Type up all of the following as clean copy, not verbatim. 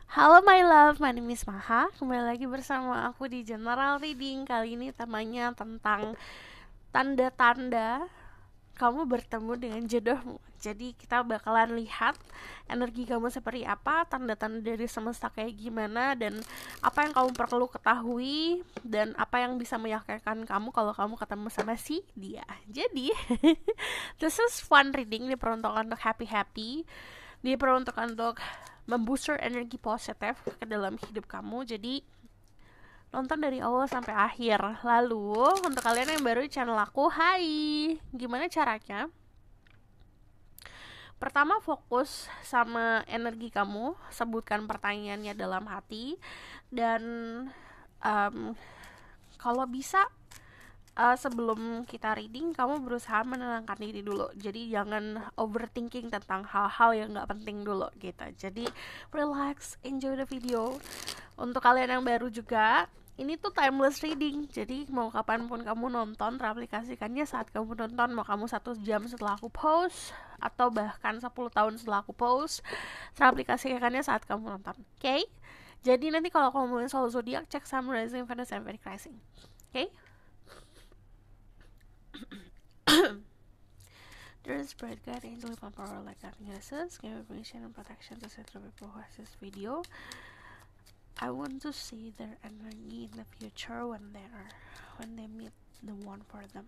Halo my love, my name is Maha. Kembali lagi bersama aku di General Reading. Kali ini temanya tentang tanda-tanda kamu bertemu dengan jodohmu. Jadi kita bakalan lihat energi kamu seperti apa, tanda-tanda dari semesta kayak gimana, dan apa yang kamu perlu ketahui, dan apa yang bisa meyakinkan kamu kalau kamu ketemu sama si dia. Jadi, this is fun reading, diperuntukkan untuk happy-happy, diperuntukkan untuk membooster energi positif ke dalam hidup kamu. Jadi nonton dari awal sampai akhir. Lalu untuk kalian yang baru di channel aku, hai, gimana caranya? Pertama, fokus sama energi kamu, sebutkan pertanyaannya dalam hati, dan um, kalau bisa sebelum kita reading, kamu berusaha menenangkan diri dulu. Jadi jangan overthinking tentang hal-hal yang nggak penting dulu gitu. Jadi relax, enjoy the video. Untuk kalian yang baru juga, ini tuh timeless reading. Jadi mau kapanpun kamu nonton, teraplikasikannya saat kamu nonton. Mau kamu 1 jam setelah aku post, atau bahkan 10 tahun setelah aku post, teraplikasikannya saat kamu nonton. Oke? Jadi nanti kalau kamu mau soal zodiak, cek Sun, Rising, Venus, and Very Rising. Oke? There is bright guide, angel, and power like nothing else. Give information and protection to set people who watch this video. I want to see their energy in the future when they meet the one for them.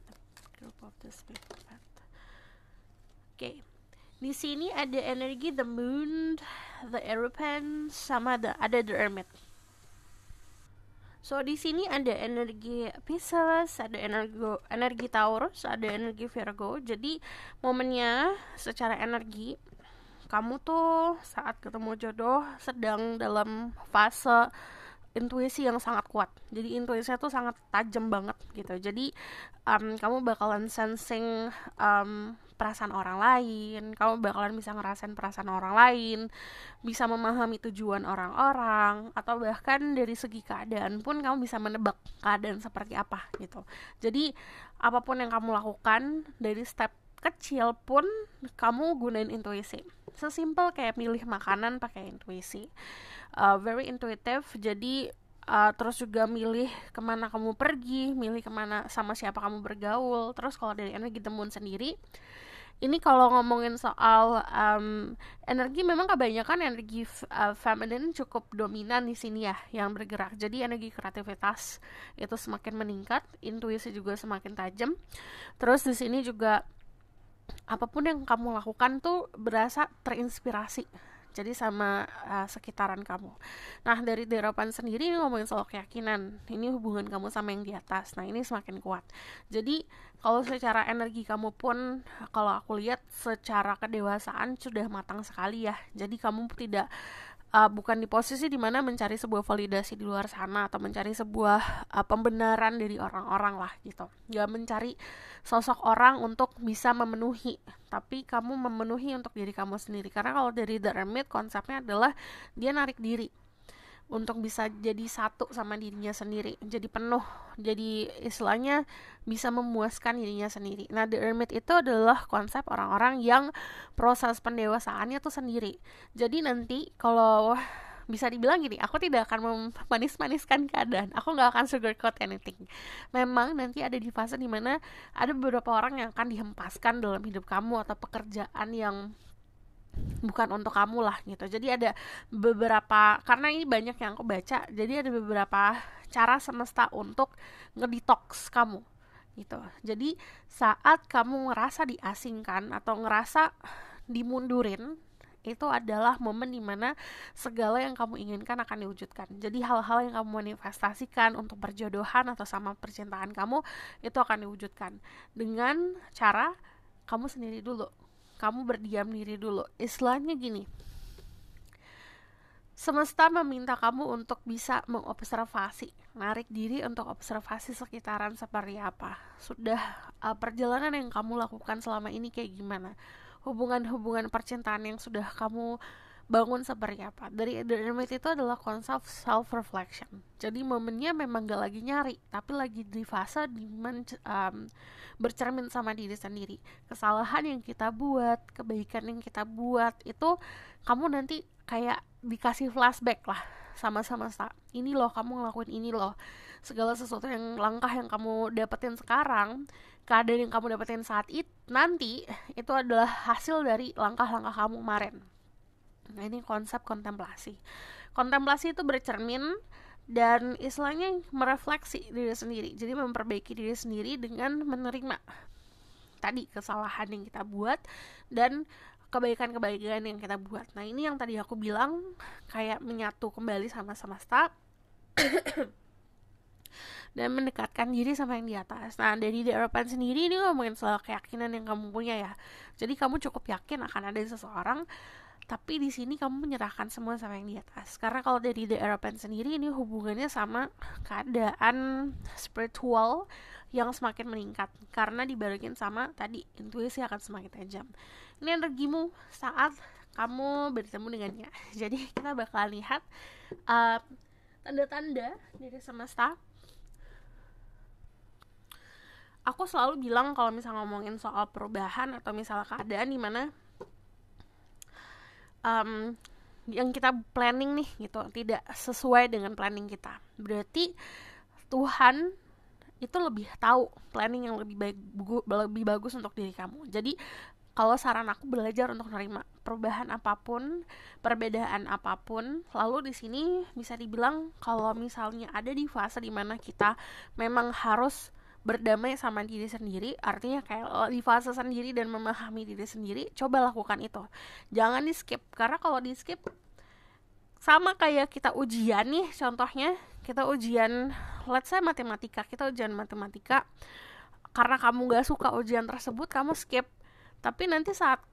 The group of this people. Okay. Di sini ada energi the moon, the European, sama ada the hermit. So di sini ada energi Pisces, ada energi Taurus, ada energi Virgo. Jadi momennya secara energi, kamu tuh saat ketemu jodoh sedang dalam fase intuisi yang sangat kuat. Jadi intuisinya tuh sangat tajam banget gitu. Jadi kamu bakalan sensing perasaan orang lain, kamu bakalan bisa ngerasain perasaan orang lain, bisa memahami tujuan orang-orang, atau bahkan dari segi keadaan pun kamu bisa menebak keadaan seperti apa gitu. Jadi apapun yang kamu lakukan, dari step kecil pun kamu gunain intuisi. Sesimpel kayak milih makanan pakai intuisi. Very intuitive. Jadi terus juga milih kemana kamu pergi, milih kemana, sama siapa kamu bergaul. Terus kalau dari energi temuan sendiri, ini kalau ngomongin soal energi, memang kebanyakan energi feminine cukup dominan di sini ya yang bergerak. Jadi energi kreativitas itu semakin meningkat, intuisi juga semakin tajam. Terus di sini juga apapun yang kamu lakukan tuh berasa terinspirasi. Jadi sama sekitaran kamu. Nah dari derapan sendiri ini ngomongin soal keyakinan. Ini hubungan kamu sama yang di atas. Nah ini semakin kuat. Jadi kalau secara energi kamu pun, kalau aku lihat secara kedewasaan sudah matang sekali ya. Jadi kamu tidak bukan di posisi dimana mencari sebuah validasi di luar sana, atau mencari sebuah pembenaran dari orang-orang lah gitu. Gak mencari sosok orang untuk bisa memenuhi, tapi kamu memenuhi untuk diri kamu sendiri. Karena kalau dari The Hermit, konsepnya adalah dia narik diri untuk bisa jadi satu sama dirinya sendiri, jadi penuh, jadi istilahnya bisa memuaskan dirinya sendiri. Nah The Hermit itu adalah konsep orang-orang yang proses pendewasaannya tuh sendiri. Jadi nanti kalau bisa dibilang gini, aku tidak akan memanis-maniskan keadaan, aku nggak akan sugarcoat anything. Memang nanti ada di fase dimana ada beberapa orang yang akan dihempaskan dalam hidup kamu, atau pekerjaan yang bukan untuk kamu lah gitu. Jadi ada beberapa, karena ini banyak yang aku baca, jadi ada beberapa cara semesta untuk ngedetox kamu gitu. Jadi saat kamu ngerasa diasingkan atau ngerasa dimundurin, itu adalah momen dimana segala yang kamu inginkan akan diwujudkan. Jadi hal-hal yang kamu manifestasikan untuk perjodohan atau sama percintaan kamu, itu akan diwujudkan dengan cara kamu sendiri dulu. Kamu berdiam diri dulu. Istilahnya gini, semesta meminta kamu untuk bisa mengobservasi, narik diri untuk observasi sekitaran seperti apa. Sudah perjalanan yang kamu lakukan selama ini kayak gimana? Hubungan-hubungan percintaan yang sudah kamu bangun seperti apa. Dari The Hermit itu adalah konsep self-reflection. Jadi momennya memang gak lagi nyari, tapi lagi di fase bercermin sama diri sendiri. Kesalahan yang kita buat, kebaikan yang kita buat, itu kamu nanti kayak dikasih flashback lah sama semesta. Ini loh kamu ngelakuin ini loh. Segala sesuatu yang langkah yang kamu dapetin sekarang, keadaan yang kamu dapetin saat itu nanti itu adalah hasil dari langkah-langkah kamu kemarin. Nah, ini konsep kontemplasi. Kontemplasi itu bercermin dan istilahnya merefleksi diri sendiri. Jadi memperbaiki diri sendiri dengan menerima tadi kesalahan yang kita buat dan kebaikan-kebaikan yang kita buat. Nah, ini yang tadi aku bilang kayak menyatu kembali sama semesta dan mendekatkan diri sama yang di atas. Nah, dari The Eropan sendiri ini ngomongin soal keyakinan yang kamu punya ya. Jadi kamu cukup yakin akan ada seseorang, tapi di sini kamu menyerahkan semua sama yang di atas. Karena kalau dari The Eropan sendiri ini hubungannya sama keadaan spiritual yang semakin meningkat karena dibarengin sama tadi intuisi akan semakin tajam. Ini energimu saat kamu bertemu dengannya. Jadi kita bakal lihat tanda-tanda dari semesta. Aku selalu bilang kalau misalnya ngomongin soal perubahan atau misalnya keadaan di mana yang kita planning nih gitu tidak sesuai dengan planning kita, berarti Tuhan itu lebih tahu planning yang lebih bagus untuk diri kamu. Jadi kalau saran aku belajar untuk menerima perubahan apapun, perbedaan apapun. Lalu di sini bisa dibilang kalau misalnya ada di fase dimana kita memang harus berdamai sama diri sendiri, artinya kayak di fase sendiri dan memahami diri sendiri, coba lakukan itu. Jangan di skip, karena kalau di skip sama kayak kita ujian nih, contohnya kita ujian, let's say matematika, kita ujian matematika, karena kamu gak suka ujian tersebut, kamu skip, tapi nanti saat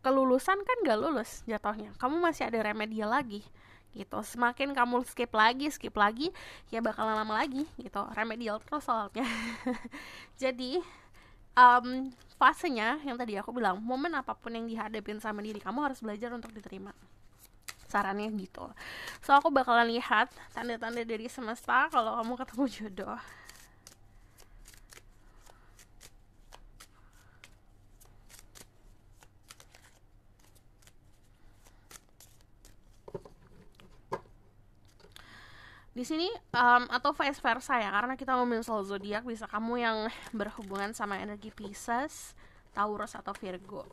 kelulusan kan gak lulus jatuhnya, kamu masih ada remedial lagi gitu. Semakin kamu skip lagi, ya bakalan lama lagi gitu, remedial terus soalnya. Jadi fasenya yang tadi aku bilang, momen apapun yang dihadapin sama diri kamu harus belajar untuk diterima, sarannya gitu. So aku bakalan lihat tanda-tanda dari semesta kalau kamu ketemu jodoh. Di sini atau vice versa ya, karena kita ngomongin soal zodiak, bisa kamu yang berhubungan sama energi Pisces, Taurus atau Virgo.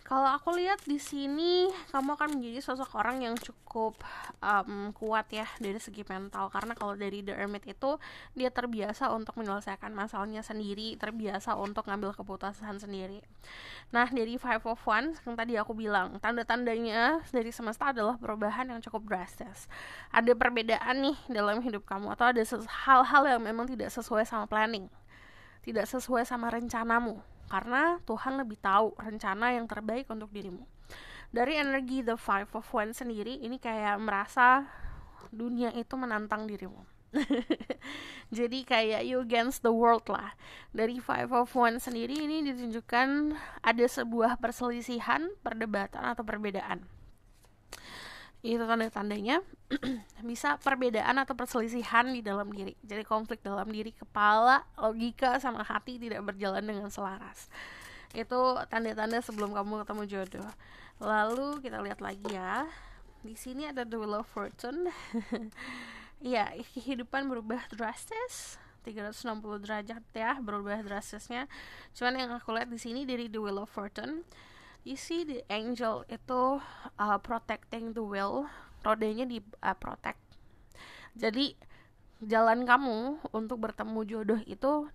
Kalau aku lihat di sini kamu akan menjadi sosok orang yang cukup kuat ya dari segi mental, karena kalau dari The Hermit itu dia terbiasa untuk menyelesaikan masalahnya sendiri, terbiasa untuk ngambil keputusan sendiri. Nah, dari Five of Wands yang tadi aku bilang, tanda-tandanya dari semesta adalah perubahan yang cukup drastis. Ada perbedaan nih dalam hidup kamu, atau ada hal-hal yang memang tidak sesuai sama planning, tidak sesuai sama rencanamu, karena Tuhan lebih tahu rencana yang terbaik untuk dirimu. Dari energi The Five of Wands sendiri, ini kayak merasa dunia itu menantang dirimu. Jadi kayak you against the world lah. Dari Five of Wands sendiri ini ditunjukkan ada sebuah perselisihan, perdebatan atau perbedaan. Itu tanda-tandanya bisa perbedaan atau perselisihan di dalam diri. Jadi konflik dalam diri, kepala, logika sama hati tidak berjalan dengan selaras. Itu tanda-tanda sebelum kamu ketemu jodoh. Lalu kita lihat lagi ya. Di sini ada The Wheel of Fortune. Iya, kehidupan berubah drastis. 360 derajat ya, berubah drastisnya. Cuman yang aku lihat di sini dari The Wheel of Fortune, you see the angel itu protecting the wheel, rodanya di protect. Jadi jalan kamu untuk bertemu jodoh itu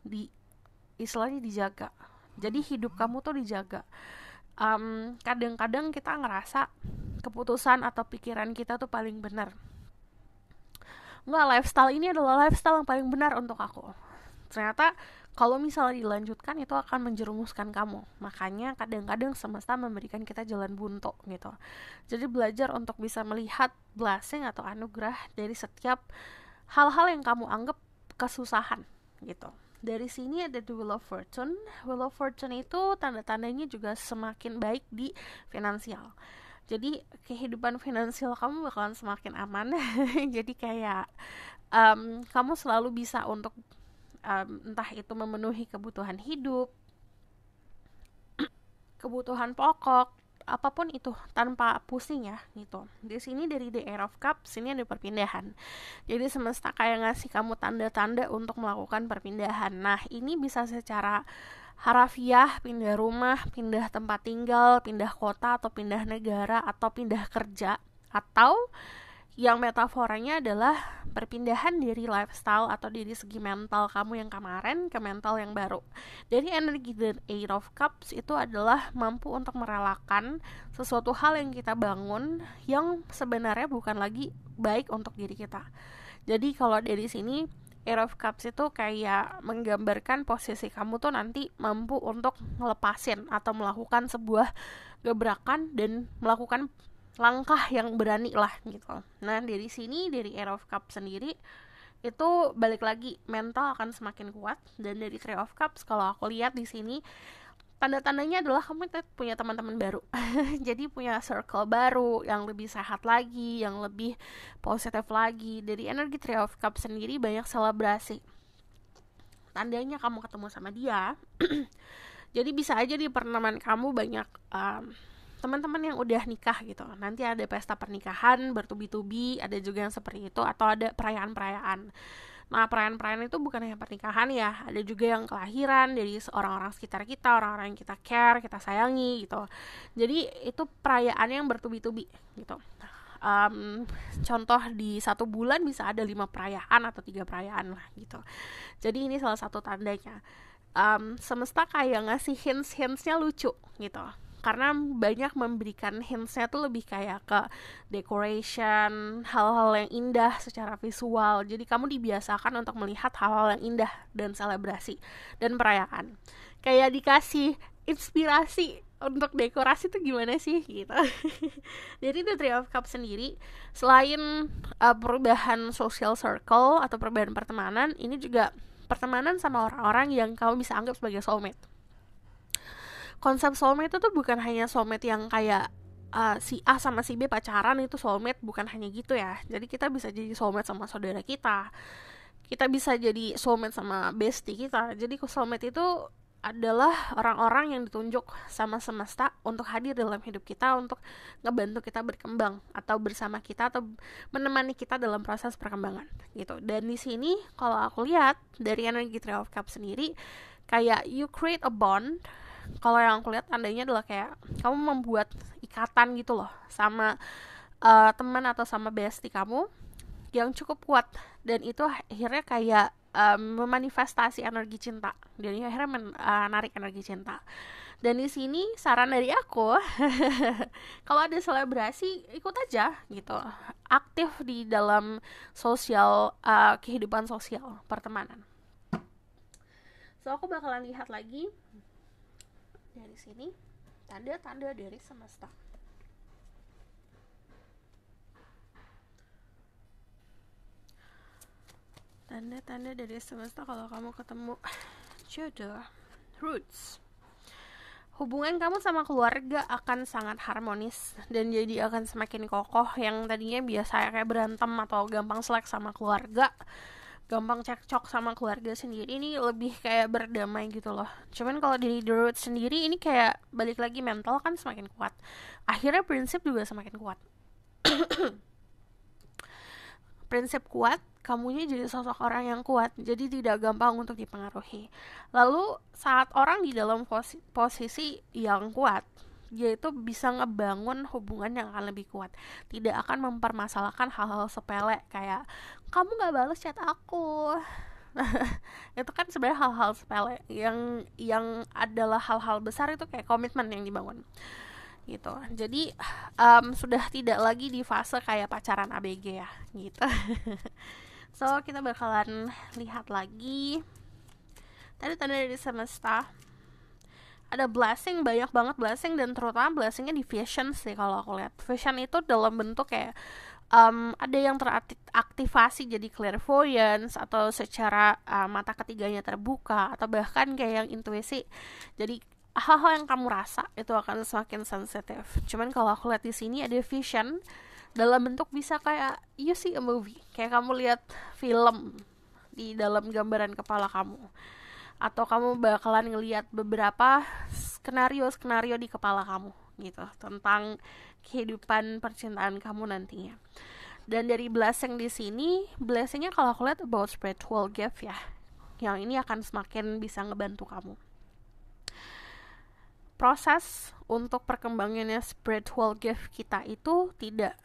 istilahnya dijaga. Jadi hidup kamu tuh dijaga. Kadang-kadang kita ngerasa keputusan atau pikiran kita tuh paling benar. Enggak, lifestyle ini adalah lifestyle yang paling benar untuk aku. Ternyata kalau misalnya dilanjutkan itu akan menjerumuskan kamu. Makanya kadang-kadang semesta memberikan kita jalan buntu gitu. Jadi belajar untuk bisa melihat blessing atau anugerah dari setiap hal-hal yang kamu anggap kesusahan gitu. Dari sini ada The Wheel of Fortune. Wheel of Fortune itu tanda-tandanya juga semakin baik di finansial. Jadi kehidupan finansial kamu bakalan semakin aman. Jadi kayak kamu selalu bisa untuk entah itu memenuhi kebutuhan hidup, kebutuhan pokok, apapun itu tanpa pusing ya gitu. Di sini dari the Ace of Cups ini ada perpindahan. Jadi semesta kayak ngasih kamu tanda-tanda untuk melakukan perpindahan. Nah, ini bisa secara harafiah, pindah rumah, pindah tempat tinggal, pindah kota atau pindah negara atau pindah kerja, atau yang metaforanya adalah perpindahan dari lifestyle atau dari segi mental kamu yang kemarin ke mental yang baru. Dari energi The Eight of Cups itu adalah mampu untuk merelakan sesuatu hal yang kita bangun yang sebenarnya bukan lagi baik untuk diri kita. Jadi kalau dari sini Eight of Cups itu kayak menggambarkan posisi kamu tuh nanti mampu untuk ngelepasin atau melakukan sebuah gebrakan dan melakukan langkah yang berani lah gitu. Nah dari sini dari Eight of Cups sendiri itu balik lagi mental akan semakin kuat. Dan dari Three of Cups kalau aku lihat di sini tanda-tandanya adalah kamu punya teman-teman baru. Jadi punya circle baru yang lebih sehat lagi, yang lebih positif lagi. Dari energi Three of Cups sendiri banyak selebrasi. Tandanya kamu ketemu sama dia. Jadi bisa aja di pertemuan kamu banyak teman-teman yang udah nikah gitu. Nanti ada pesta pernikahan bertubi-tubi, ada juga yang seperti itu, atau ada perayaan-perayaan. Nah, perayaan-perayaan itu bukan hanya pernikahan ya, ada juga yang kelahiran dari orang-orang sekitar kita, orang-orang yang kita care, kita sayangi gitu. Jadi itu perayaan yang bertubi-tubi gitu. Contoh di 1 bulan bisa ada 5 perayaan atau 3 perayaan lah gitu. Jadi ini salah satu tandanya. Semesta kayak ngasih hints-hintsnya lucu gitu. Karena banyak memberikan hintsnya tuh lebih kayak ke decoration, hal-hal yang indah secara visual. Jadi kamu dibiasakan untuk melihat hal-hal yang indah dan selebrasi dan perayaan. Kayak dikasih inspirasi untuk dekorasi tuh gimana sih gitu. Jadi The Three of Cups sendiri selain perubahan social circle atau perubahan pertemanan, ini juga pertemanan sama orang-orang yang kamu bisa anggap sebagai soulmate. Konsep soulmate itu tuh bukan hanya soulmate yang kayak si A sama si B pacaran itu soulmate, bukan hanya gitu ya. Jadi kita bisa jadi soulmate sama saudara kita. Kita bisa jadi soulmate sama bestie kita. Jadi soulmate itu adalah orang-orang yang ditunjuk sama semesta untuk hadir dalam hidup kita, untuk ngebantu kita berkembang atau bersama kita atau menemani kita dalam proses perkembangan gitu. Dan di sini kalau aku lihat dari energi Three of Cups sendiri, kayak you create a bond. Kalau yang aku lihat tandanya adalah kayak kamu membuat ikatan gitu loh sama teman atau sama bestie kamu yang cukup kuat, dan itu akhirnya kayak memanifestasi energi cinta, dan akhirnya menarik energi cinta. Dan di sini saran dari aku kalau ada selebrasi ikut aja gitu, aktif di dalam sosial, kehidupan sosial pertemanan. So aku bakalan lihat lagi dari sini tanda-tanda dari semesta. Tanda-tanda dari semesta kalau kamu ketemu jodoh. Roots. Hubungan kamu sama keluarga akan sangat harmonis dan jadi akan semakin kokoh. Yang tadinya biasa kayak berantem atau gampang selek sama keluarga, gampang cekcok sama keluarga sendiri, ini lebih kayak berdamai gitu loh. Cuman kalau dari The Root sendiri ini kayak balik lagi mental kan semakin kuat. Akhirnya prinsip juga semakin kuat. Prinsip kuat, kamunya jadi sosok orang yang kuat, jadi tidak gampang untuk dipengaruhi. Lalu saat orang di dalam posisi yang kuat, dia itu bisa ngebangun hubungan yang akan lebih kuat, tidak akan mempermasalahkan hal-hal sepele kayak kamu gak balas chat aku. Itu kan sebenarnya hal-hal sepele, yang adalah hal-hal besar itu kayak komitmen yang dibangun gitu. Jadi sudah tidak lagi di fase kayak pacaran ABG ya gitu. So kita bakalan lihat lagi tanda-tanda dari semesta. Ada blessing, banyak banget blessing, dan terutama blessingnya di vision sih kalau aku lihat. Vision itu dalam bentuk kayak ada yang teraktivasi jadi clairvoyance, atau secara mata ketiganya terbuka, atau bahkan kayak yang intuisi. Jadi hal-hal yang kamu rasa itu akan semakin sensitif. Cuman kalau aku lihat di sini ada vision dalam bentuk bisa kayak you see a movie, kayak kamu lihat film di dalam gambaran kepala kamu, atau kamu bakalan ngelihat beberapa skenario di kepala kamu gitu, tentang kehidupan percintaan kamu nantinya. Dan dari blessing di sini, blessingnya kalau aku lihat about spiritual gift ya, yang ini akan semakin bisa ngebantu kamu. Proses untuk perkembangannya spiritual gift kita itu tidak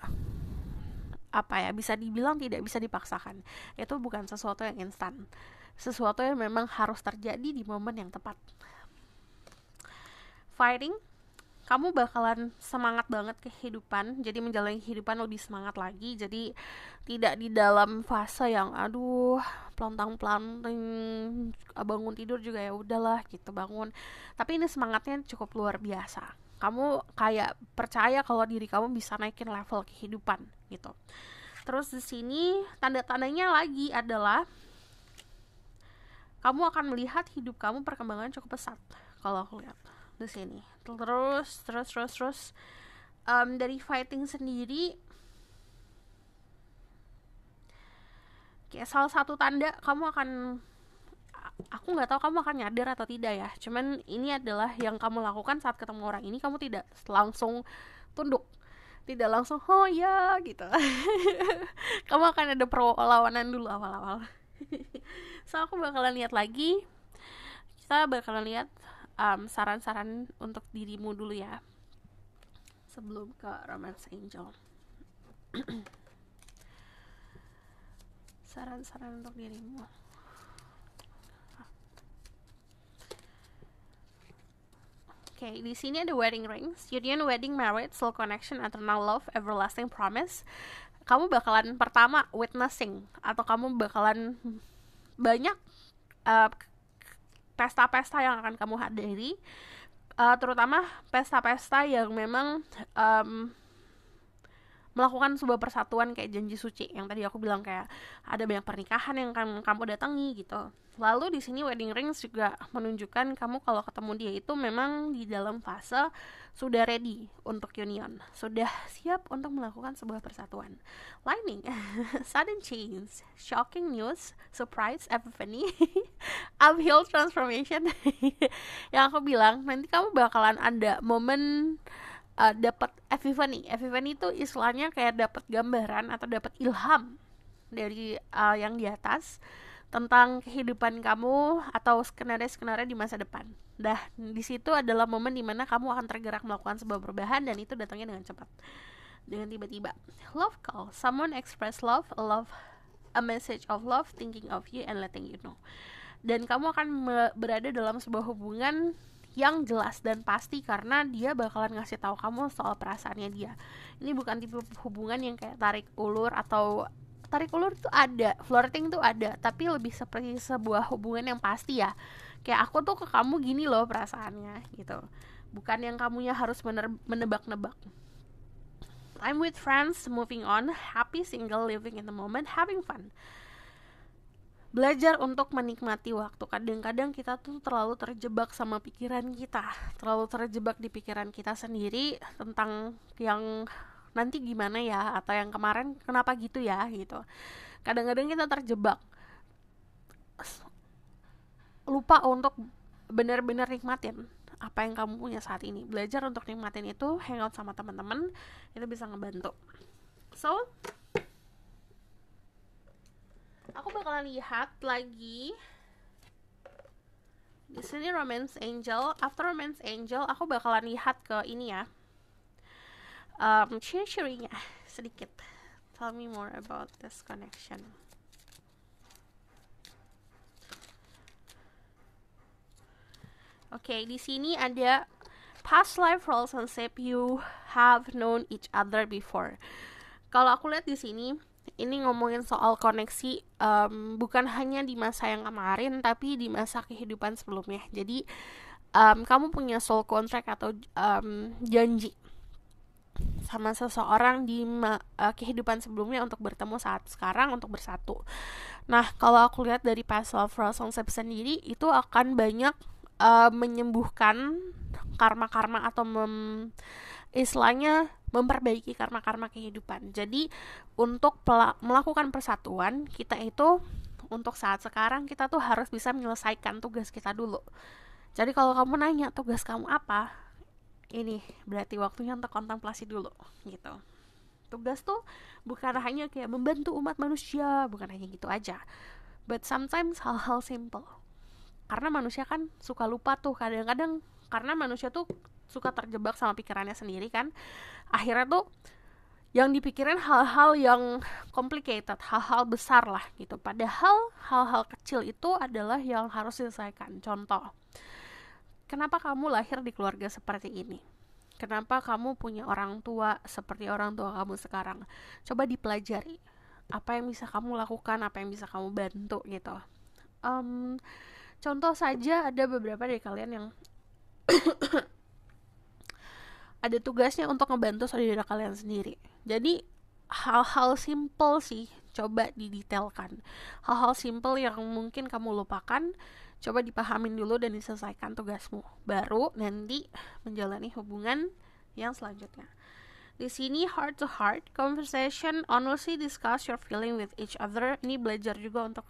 bisa dibilang tidak bisa dipaksakan. Itu bukan sesuatu yang instan, sesuatu yang memang harus terjadi di momen yang tepat. Fighting, kamu bakalan semangat banget kehidupan, jadi menjalani kehidupan lebih semangat lagi. Jadi tidak di dalam fase yang pelontang-pelanting, bangun tidur juga ya udahlah gitu bangun. Tapi ini semangatnya cukup luar biasa. Kamu kayak percaya kalau diri kamu bisa naikin level kehidupan gitu. Terus di sini tanda-tandanya lagi adalah kamu akan melihat hidup kamu perkembangan cukup pesat kalau aku lihat di sini. Terus dari fighting sendiri, kayak salah satu tanda kamu akan, aku nggak tahu kamu akan nyadar atau tidak ya, cuman ini adalah yang kamu lakukan saat ketemu orang ini. Kamu tidak langsung tunduk, tidak langsung oh ya gitu. Kamu akan ada perlawanan dulu awal-awal. So aku bakalan lihat lagi, kita bakalan lihat saran-saran untuk dirimu dulu ya sebelum ke Romance Angel. Saran-saran untuk dirimu. Oke, di sini ada wedding rings, union, wedding, marriage, soul connection, eternal love, everlasting promise. Kamu bakalan pertama witnessing, atau kamu bakalan banyak pesta-pesta yang akan kamu hadiri, terutama pesta-pesta yang memang melakukan sebuah persatuan kayak janji suci yang tadi aku bilang, kayak ada banyak pernikahan yang kamu datangi gitu. Lalu di sini wedding rings juga menunjukkan kamu kalau ketemu dia itu memang di dalam fase sudah ready untuk union, sudah siap untuk melakukan sebuah persatuan. Lightning, sudden change, shocking news, surprise, epiphany, uphill transformation. Yang aku bilang nanti kamu bakalan ada momen dapat epiphany. Epiphany itu istilahnya kayak dapat gambaran atau dapat ilham dari yang di atas tentang kehidupan kamu atau skenario-skenario di masa depan. Di situ adalah momen dimana kamu akan tergerak melakukan sebuah perubahan, dan itu datangnya dengan cepat, dengan tiba-tiba. Love call, someone express love, a message of love, thinking of you and letting you know. Dan kamu akan berada dalam sebuah hubungan yang jelas dan pasti, karena dia bakalan ngasih tahu kamu soal perasaannya dia. Ini bukan tipe hubungan yang kayak tarik ulur tuh ada, flirting tuh ada, tapi lebih seperti sebuah hubungan yang pasti ya. Kayak aku tuh ke kamu gini loh perasaannya gitu. Bukan yang kamunya harus menebak-nebak. I'm with friends, moving on, happy, single, living in the moment, having fun. Belajar untuk menikmati waktu. Kadang-kadang kita tuh terlalu terjebak sama pikiran kita, terlalu terjebak di pikiran kita sendiri tentang yang nanti gimana ya, atau yang kemarin kenapa gitu ya gitu. Kadang-kadang kita terjebak, lupa untuk benar-benar nikmatin apa yang kamu punya saat ini. Belajar untuk nikmatin itu, hangout sama teman-teman, itu bisa ngebantu. So aku bakalan lihat lagi di sini Romance Angel. After Romance Angel, aku bakalan lihat ke ini ya, ciri-cirinya sedikit. Tell me more about this connection. Oke, di sini ada past life relationship, you have known each other before. Kalau aku lihat di sini, ini ngomongin soal koneksi, bukan hanya di masa yang kemarin, tapi di masa kehidupan sebelumnya. Jadi kamu punya soul contract atau janji sama seseorang di kehidupan sebelumnya untuk bertemu saat sekarang untuk bersatu. Nah, kalau aku lihat dari past life relationship sendiri, itu akan banyak menyembuhkan karma-karma atau istilahnya memperbaiki karma-karma kehidupan. Jadi untuk melakukan persatuan, kita itu untuk saat sekarang kita tuh harus bisa menyelesaikan tugas kita dulu. Jadi kalau kamu nanya tugas kamu apa, ini berarti waktunya untuk kontemplasi dulu gitu. Tugas tuh bukan hanya kayak membantu umat manusia, bukan hanya gitu aja, but sometimes hal-hal simple. Karena manusia kan suka lupa tuh kadang-kadang, karena manusia tuh suka terjebak sama pikirannya sendiri kan. Akhirnya tuh yang dipikirin hal-hal yang complicated, hal-hal besar lah gitu. Padahal hal-hal kecil itu adalah yang harus diselesaikan. Contoh, kenapa kamu lahir di keluarga seperti ini? Kenapa kamu punya orang tua seperti orang tua kamu sekarang? Coba dipelajari. Apa yang bisa kamu lakukan, apa yang bisa kamu bantu gitu. Contoh saja, ada beberapa dari kalian yang ada tugasnya untuk ngebantu saudara kalian sendiri. Jadi hal-hal simple sih, coba didetailkan. Hal-hal simple yang mungkin kamu lupakan, coba dipahamin dulu dan diselesaikan tugasmu. Baru nanti menjalani hubungan yang selanjutnya. Di sini heart to heart conversation, honestly discuss your feeling with each other. Ini belajar juga untuk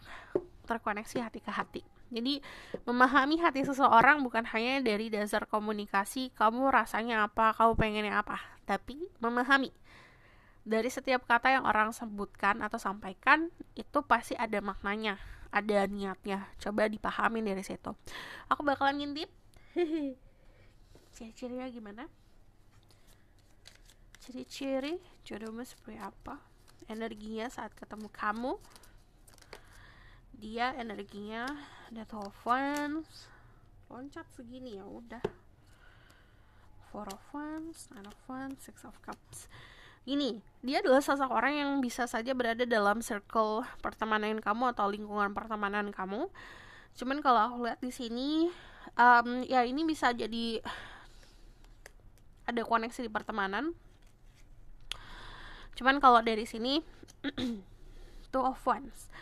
terkoneksi hati ke hati. Jadi memahami hati seseorang bukan hanya dari dasar komunikasi, kamu rasanya apa, kamu pengennya apa, tapi memahami dari setiap kata yang orang sebutkan atau sampaikan itu pasti ada maknanya, ada niatnya. Coba dipahami dari situ. Aku bakalan ngintip ciri-cirinya gimana, ciri-ciri jodohmu seperti apa, energinya saat ketemu kamu. Dia energinya ada telepon, loncat segini ya udah. 4 of Wands, 9 of Wands, 6 of Cups. Gini, dia adalah sosok orang yang bisa saja berada dalam circle pertemanan kamu atau lingkungan pertemanan kamu. Cuman kalau aku lihat di sini, ya ini bisa jadi ada koneksi di pertemanan. Cuman kalau dari sini, 2 of Wands.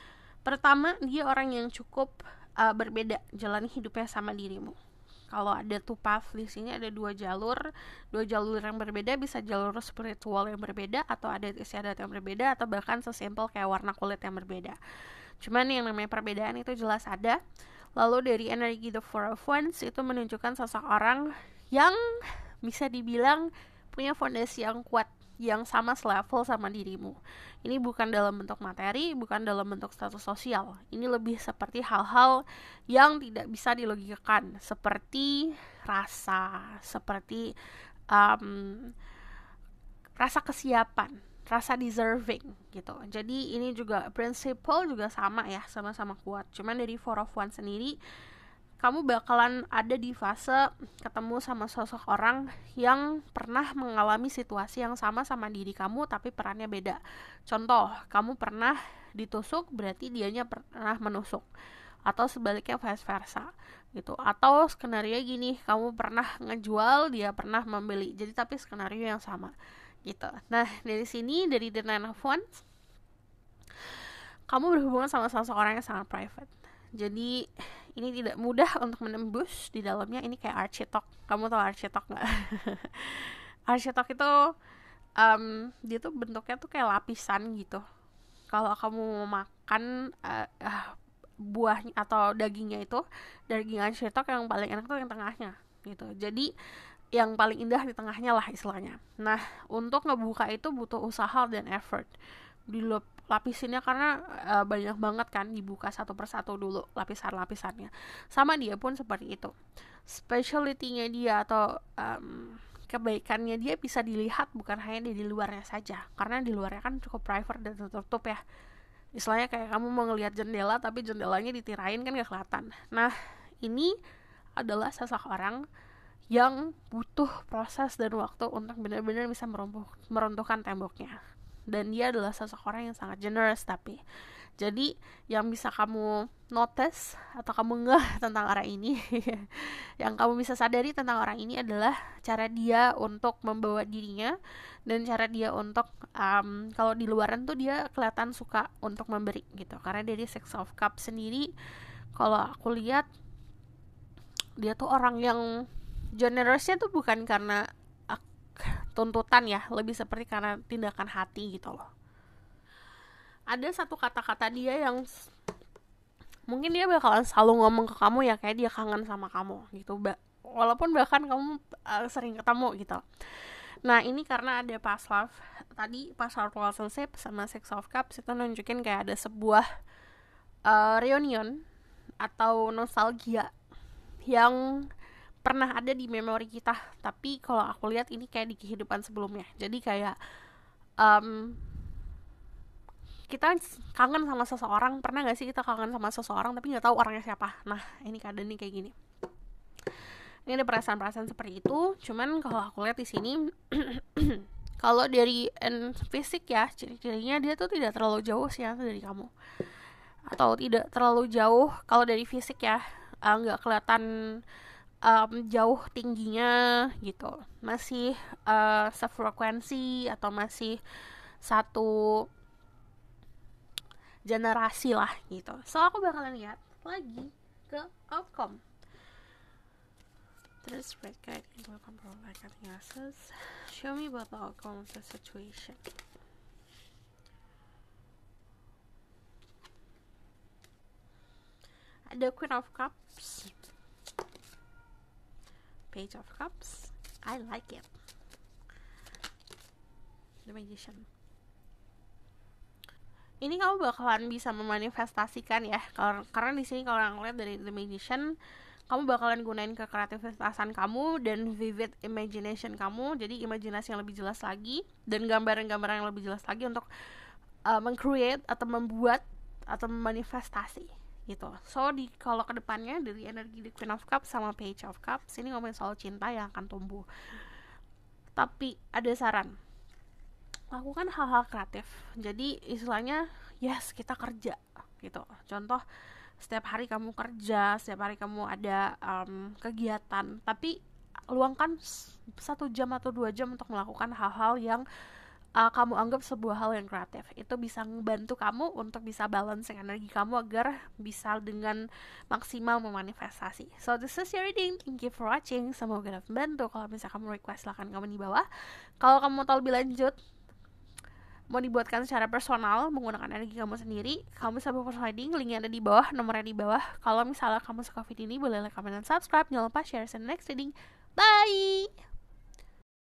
Pertama, dia orang yang cukup berbeda jalan hidupnya sama dirimu. Kalau ada 2 path di sini, ada 2 jalur yang berbeda, bisa jalur spiritual yang berbeda, atau ada istiadat yang berbeda, atau bahkan sesimpel kayak warna kulit yang berbeda. Cuman yang namanya perbedaan itu jelas ada. Lalu dari energi the 4 of Wands itu menunjukkan sosok orang yang bisa dibilang punya fondasi yang kuat, yang sama selevel sama dirimu. Ini bukan dalam bentuk materi, bukan dalam bentuk status sosial. Ini lebih seperti hal-hal yang tidak bisa dilogikakan, seperti rasa, seperti rasa kesiapan, rasa deserving gitu. Jadi ini juga principle juga sama ya, sama-sama kuat. Cuman dari 4 of Wands sendiri, kamu bakalan ada di fase ketemu sama sosok orang yang pernah mengalami situasi yang sama diri kamu, tapi perannya beda. Contoh, kamu pernah ditusuk, berarti dianya pernah menusuk. Atau sebaliknya vice versa gitu. Atau skenario gini, kamu pernah ngejual, dia pernah membeli. Jadi tapi skenario yang sama gitu. Nah, dari sini, dari The 9 of Wands, kamu berhubungan sama sosok orang yang sangat private. Jadi ini tidak mudah untuk menembus di dalamnya. Ini kayak Architalk. Kamu tahu Architalk nggak? Architalk itu dia tuh bentuknya tuh kayak lapisan gitu. Kalau kamu makan buahnya atau dagingnya itu, daging Architalk yang paling enak tuh yang tengahnya gitu. Jadi yang paling indah di tengahnya lah istilahnya. Nah, untuk ngebuka itu butuh usaha dan effort. Lapisinnya karena banyak banget kan, dibuka satu persatu dulu lapisan-lapisannya. Sama dia pun seperti itu. Specialty-nya dia atau kebaikannya dia bisa dilihat bukan hanya di luarnya saja, karena di luarnya kan cukup private dan tertutup ya. Istilahnya kayak kamu mau ngelihat jendela tapi jendelanya ditirain kan gak kelihatan. Nah, ini adalah sosok orang yang butuh proses dan waktu untuk benar-benar bisa meruntuhkan temboknya. Dan dia adalah sosok orang yang sangat generous tapi. Jadi yang bisa kamu notice atau kamu ngeh tentang orang ini yang kamu bisa sadari tentang orang ini adalah cara dia untuk membawa dirinya, dan cara dia untuk kalau di luaran tuh dia kelihatan suka untuk memberi gitu. Karena dari 6 of Cups sendiri, kalau aku lihat dia tuh orang yang generousnya tuh bukan karena tuntutan ya, lebih seperti karena tindakan hati gitu loh. Ada satu kata-kata dia yang mungkin dia bakalan selalu ngomong ke kamu ya, kayak dia kangen sama kamu gitu. walaupun bahkan kamu sering ketemu gitu. Nah ini karena ada past love tadi, past love relationship sama Six of Cups itu nunjukin kayak ada sebuah reunion atau nostalgia yang pernah ada di memori kita, tapi kalau aku lihat ini kayak di kehidupan sebelumnya. Jadi kayak kita kangen sama seseorang, pernah gak sih kita kangen sama seseorang tapi nggak tahu orangnya siapa? Nah ini keadaannya kayak gini. Ini ada perasaan-perasaan seperti itu. Cuman kalau aku lihat di sini kalau dari fisik ya, ciri-cirinya dia tuh tidak terlalu jauh sih dari kamu, atau tidak terlalu jauh. Kalau dari fisik ya, nggak kelihatan jauh tingginya gitu, masih sefrekuensi atau masih satu generasi lah gitu. So aku bakalan lihat lagi ke outcome. This red guide into a control like nothing else. Show me about the outcome of the situation. The Queen of Cups, Page of Cups. I like it. The Magician. Ini kamu bakalan bisa memanifestasikan ya, karena di sini kalau ngeliat dari The Magician, kamu bakalan gunain kekreativitasan kamu dan vivid imagination kamu, jadi imajinasi yang lebih jelas lagi dan gambaran-gambaran yang lebih jelas lagi untuk meng-create atau membuat atau memanifestasi gitu. So kalau kedepannya dari energi The Queen of Cups sama Page of Cups ini ngomongin soal cinta yang akan tumbuh. Tapi ada saran, lakukan hal-hal kreatif. Jadi istilahnya yes, kita kerja gitu. Contoh, setiap hari kamu kerja, setiap hari kamu ada kegiatan, tapi luangkan 1 jam atau 2 jam untuk melakukan hal-hal yang kamu anggap sebuah hal yang kreatif. Itu bisa membantu kamu untuk bisa balance energi kamu agar bisa dengan maksimal memanifestasi. So this is your reading. Thank you for watching. Semoga dapat membantu. Kalau misalnya kamu request, silahkan komen di bawah. Kalau kamu mau tahu lebih lanjut, mau dibuatkan secara personal menggunakan energi kamu sendiri, kamu bisa buat reading, linknya ada di bawah, nomornya di bawah. Kalau misalnya kamu suka video ini, boleh like, comment, dan subscribe. Jangan lupa share. See you next reading. Bye.